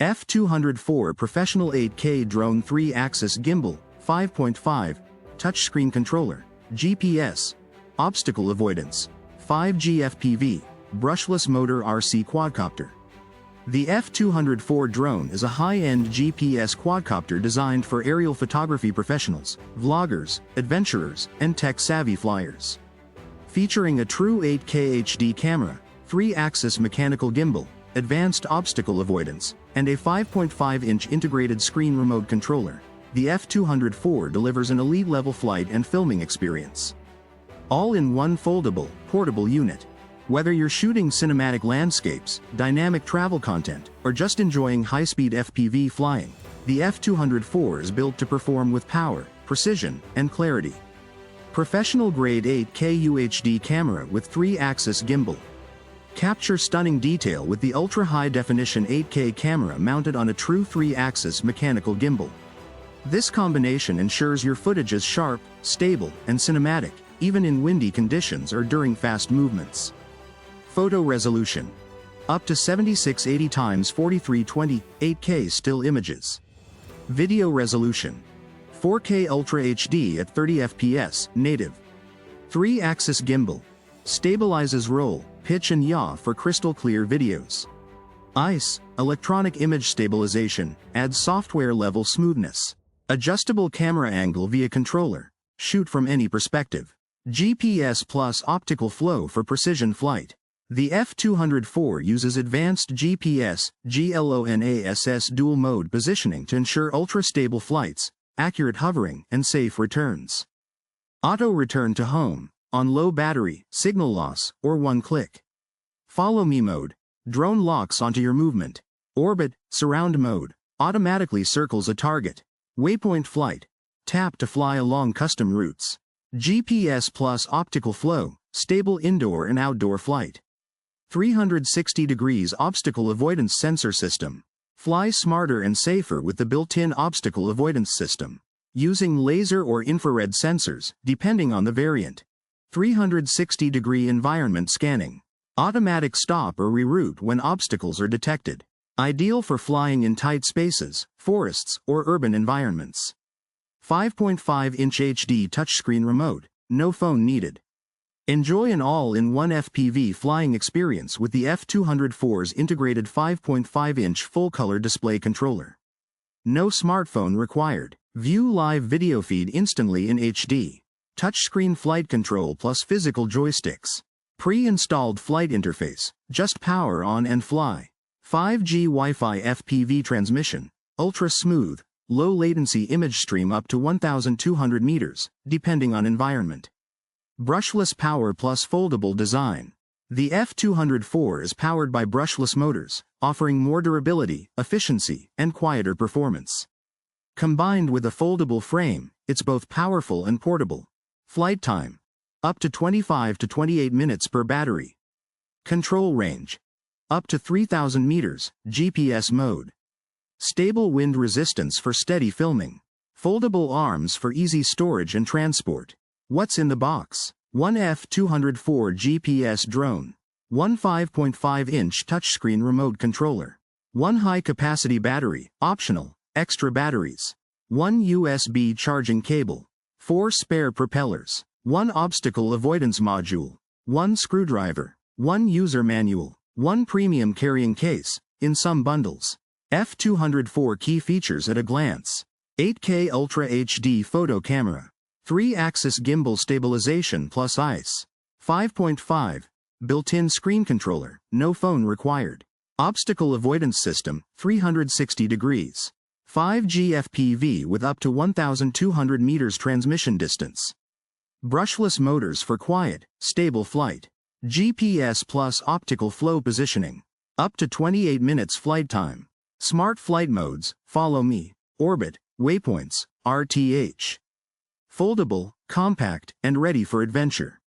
F204 Professional 8K Drone 3-Axis Gimbal 5.5 Touchscreen Controller, GPS, Obstacle Avoidance, 5G FPV, Brushless Motor RC Quadcopter. The F204 drone is a high-end GPS quadcopter designed for aerial photography professionals, vloggers, adventurers, and tech-savvy flyers. Featuring a true 8K UHD camera, 3-axis mechanical gimbal, advanced obstacle avoidance, and a 5.5-inch integrated screen remote controller, the F204 delivers an elite-level flight and filming experience. All in one foldable, portable unit. Whether you're shooting cinematic landscapes, dynamic travel content, or just enjoying high-speed FPV flying, the F204 is built to perform with power, precision, and clarity. Professional-grade 8K UHD camera with 3-axis gimbal. Capture stunning detail with the ultra-high-definition 8K camera mounted on a true 3-axis mechanical gimbal. This combination ensures your footage is sharp, stable, and cinematic, even in windy conditions or during fast movements. Photo resolution. Up to 7680 x 4320, 8K still images. Video resolution. 4K Ultra HD at 30 FPS, native. 3-axis gimbal. Stabilizes roll, pitch and yaw for crystal clear videos. ICE, electronic image stabilization, adds software-level smoothness. Adjustable camera angle via controller. Shoot from any perspective. GPS plus optical flow for precision flight. The F204 uses advanced GPS, GLONASS dual mode positioning to ensure ultra-stable flights, accurate hovering, and safe returns. Auto return to home, on low battery, signal loss, or one click. Follow me mode. Drone locks onto your movement. Orbit, surround mode, automatically circles a target. Waypoint flight. Tap to fly along custom routes. GPS plus optical flow, stable indoor and outdoor flight. 360 degrees obstacle avoidance sensor system. Fly smarter and safer with the built-in obstacle avoidance system. Using laser or infrared sensors, depending on the variant. 360-degree environment scanning. Automatic stop or reroute when obstacles are detected. Ideal for flying in tight spaces, forests, or urban environments. 5.5-inch HD touchscreen remote, no phone needed. Enjoy an all-in-one FPV flying experience with the F204's integrated 5.5-inch full-color display controller. No smartphone required. View live video feed instantly in HD. Touchscreen flight control plus physical joysticks. Pre-installed flight interface, just power on and fly. 5G Wi-Fi FPV transmission, ultra-smooth, low-latency image stream up to 1,200 meters, depending on environment. Brushless power plus foldable design. The F204 is powered by brushless motors, offering more durability, efficiency, and quieter performance. Combined with a foldable frame, it's both powerful and portable. Flight time. Up to 25 to 28 minutes per battery. Control range. Up to 3,000 meters, GPS mode. Stable wind resistance for steady filming. Foldable arms for easy storage and transport. What's in the box? One F204 GPS drone. One 5.5-inch touchscreen remote controller. One high-capacity battery, optional, extra batteries. One USB charging cable. 4 spare propellers. One obstacle avoidance module. One screwdriver. One user manual. One premium carrying case, in some bundles. F204 key features at a glance. 8K Ultra HD photo camera. 3-axis gimbal stabilization plus ICE. 5.5. Built-in screen controller, no phone required. Obstacle avoidance system, 360 degrees. 5G FPV with up to 1,200 meters transmission distance. Brushless motors for quiet, stable flight. GPS plus optical flow positioning. Up to 28 minutes flight time. Smart flight modes, follow me, orbit, waypoints, RTH. Foldable, compact, and ready for adventure.